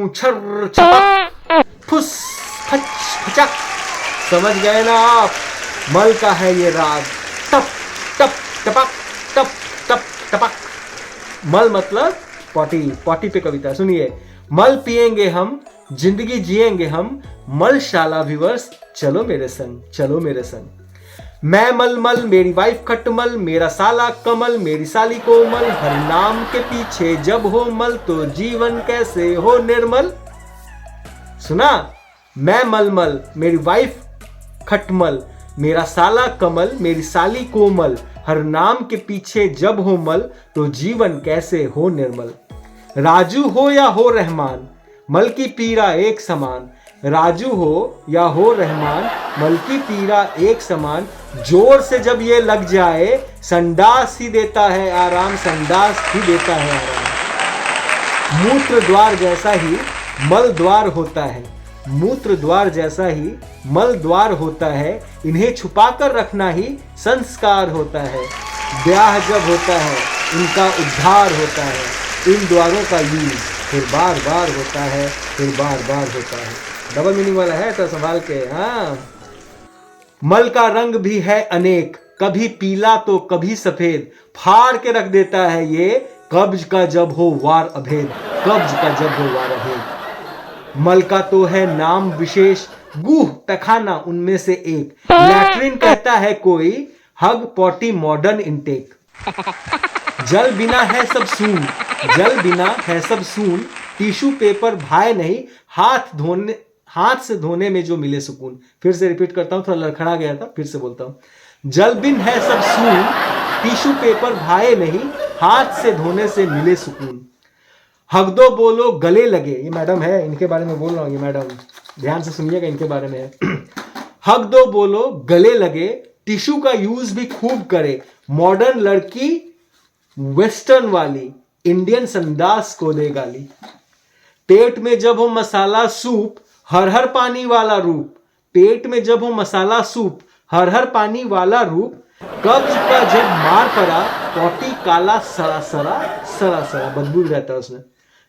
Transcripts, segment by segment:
हूँ छर छपक फुस फच फचक। समझ गए ना आप? मल का है ये राग। टप टप टपक टप टप टपक। मल मतलब पॉटी, पॉटी पे कविता सुनिए। मल पिएंगे हम, जिंदगी जिएंगे हम, मलशाला व्यूअर्स चलो मेरे संग, चलो मेरे संग। मैं मलमल, मेरी वाइफ खटमल, मेरा साला कमल, मेरी साली कोमल, हर नाम के पीछे जब हो मल तो जीवन कैसे हो निर्मल। सुना? मैं मलमल, मेरी वाइफ खटमल, मेरा साला कमल, मेरी साली कोमल, हर नाम के पीछे जब हो मल तो जीवन कैसे हो निर्मल। राजू हो या हो रहमान, मल की पीरा एक समान। राजू हो या हो रहमान, मल की पीरा एक समान। जोर से जब ये लग जाए संडास ही देता है आराम, संडास ही देता है आराम। मूत्र द्वार जैसा ही मल द्वार होता है, मूत्र द्वार जैसा ही मल द्वार होता है। इन्हें छुपा कर रखना ही संस्कार होता है। ब्याह जब होता है इनका उद्धार होता है। इन द्वारों का यूज फिर बार बार होता है, फिर बार बार होता है। डबल मीनिंग वाला है तो संभाल के। हाँ, मल का रंग भी है अनेक, कभी पीला तो कभी सफेद। फाड़ के रख देता है ये कब्ज का जब हो वार अभेद, कब्ज का जब हो वार अभेद। मल का तो है नाम विशेष, गुह पैखाना उनमें से एक। लैट्रिन कहता है कोई, हग पॉटी मॉडर्न इनटेक। जल बिना है सब सून, जल बिना है सब सून। टिश्यू पेपर भाए नहीं, हाथ से धोने में जो मिले सुकून। फिर से रिपीट करता हूं, थोड़ा लड़खड़ा गया था, फिर से बोलता हूं। जल बिन है सब सून, टिश्यू पेपर भाए नहीं, हाथ से धोने से मिले सुकून। हक दो बोलो गले लगे, ये मैडम है, इनके बारे में बोल रहा हूं, ये मैडम ध्यान से सुनिएगा, इनके बारे में है। हक दो बोलो गले लगे, टिश्यू का यूज भी खूब करे। मॉडर्न लड़की वेस्टर्न वाली, इंडियन संदास को दे गाली। पेट में जब हो मसाला सूप, हर हर पानी वाला रूप। पेट में जब हो मसाला सूप, हर हर पानी वाला रूप। कब्ज का जब मार पड़ा, पॉटी काला सरा सरा सरा सरा, बदबू भी रहता है उसमें।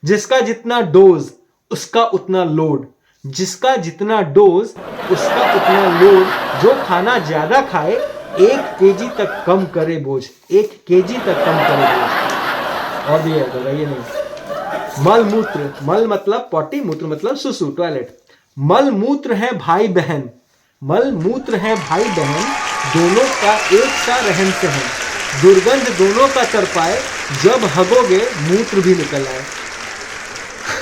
जिसका जितना डोज उसका उतना लोड, जिसका जितना डोज उसका उतना लोड। जो खाना ज्यादा खाए 1 केजी तक कम करे बोझ, 1 केजी तक कम करे बोझ। और भी है, बताइए नहीं। मल मूत्र, मल मतलब पॉटी, मूत्र मतलब सुसु टॉयलेट। मल मूत्र है भाई बहन, मल मूत्र है भाई बहन, दोनों का एक सा रहन सहन। दुर्गंध दोनों का तर पाए, जब हगोगे मूत्र भी निकल आए।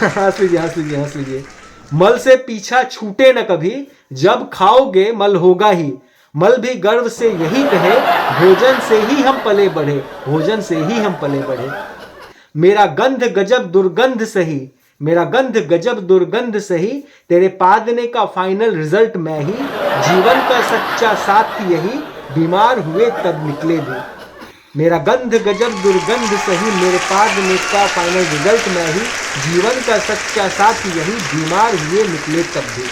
हंस लीजिए हंस लीजिए हंस लीजिए। मल से पीछा छूटे न कभी, जब खाओगे मल होगा ही। मल भी गर्व से यही कहे, भोजन से ही हम पले बढ़े, भोजन से ही हम पले बढ़े। मेरा गंध गजब दुर्गंध सही, मेरा गंध गजब दुर्गंध सही। तेरे पादने का फाइनल रिजल्ट मैं ही, जीवन का सच्चा साथ यही, बीमार हुए तब निकले भी। मेरा गंध गजब दुर्गंध सही, मेरे पादने का फाइनल रिजल्ट मैं ही, जीवन का सच्चा साथ यही, बीमार हुए निकले तब भी।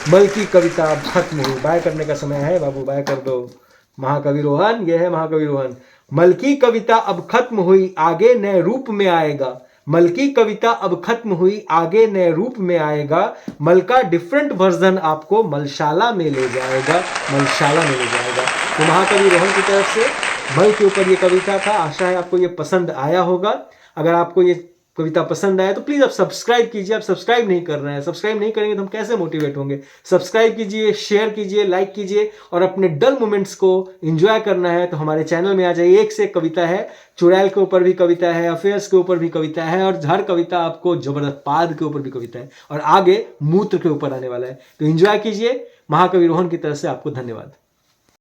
मल की कविता अब खत्म हुई, बाय करने का समय है बाबू, बाय कर दो। महाकवि रोहन, ये है महाकवि रोहन। मल की कविता अब खत्म हुई, आगे नए रूप में आएगा। मल की कविता अब खत्म हुई, आगे नए रूप में आएगा। मल का डिफरेंट वर्जन आपको मलशाला में ले जाएगा, मलशाला में ले जाएगा। तो महाकवि रोहन की तरफ से मल के ऊपर ये कविता था। आशा है आपको ये पसंद आया होगा। अगर आपको ये कविता पसंद आए तो प्लीज आप सब्सक्राइब कीजिए। आप सब्सक्राइब नहीं कर रहे हैं, सब्सक्राइब नहीं करेंगे तो हम कैसे मोटिवेट होंगे। सब्सक्राइब कीजिए, शेयर कीजिए, लाइक कीजिए, और अपने डल मोमेंट्स को एंजॉय करना है तो हमारे चैनल में आ जाइए। एक से एक कविता है, चुड़ैल के ऊपर भी कविता है, अफेयर्स के ऊपर भी कविता है, और हर कविता आपको जबरदस्त पाद के ऊपर भी कविता है, और आगे मूत्र के ऊपर आने वाला है। तो एंजॉय कीजिए। महाकवि रोहन की तरफ से आपको धन्यवाद।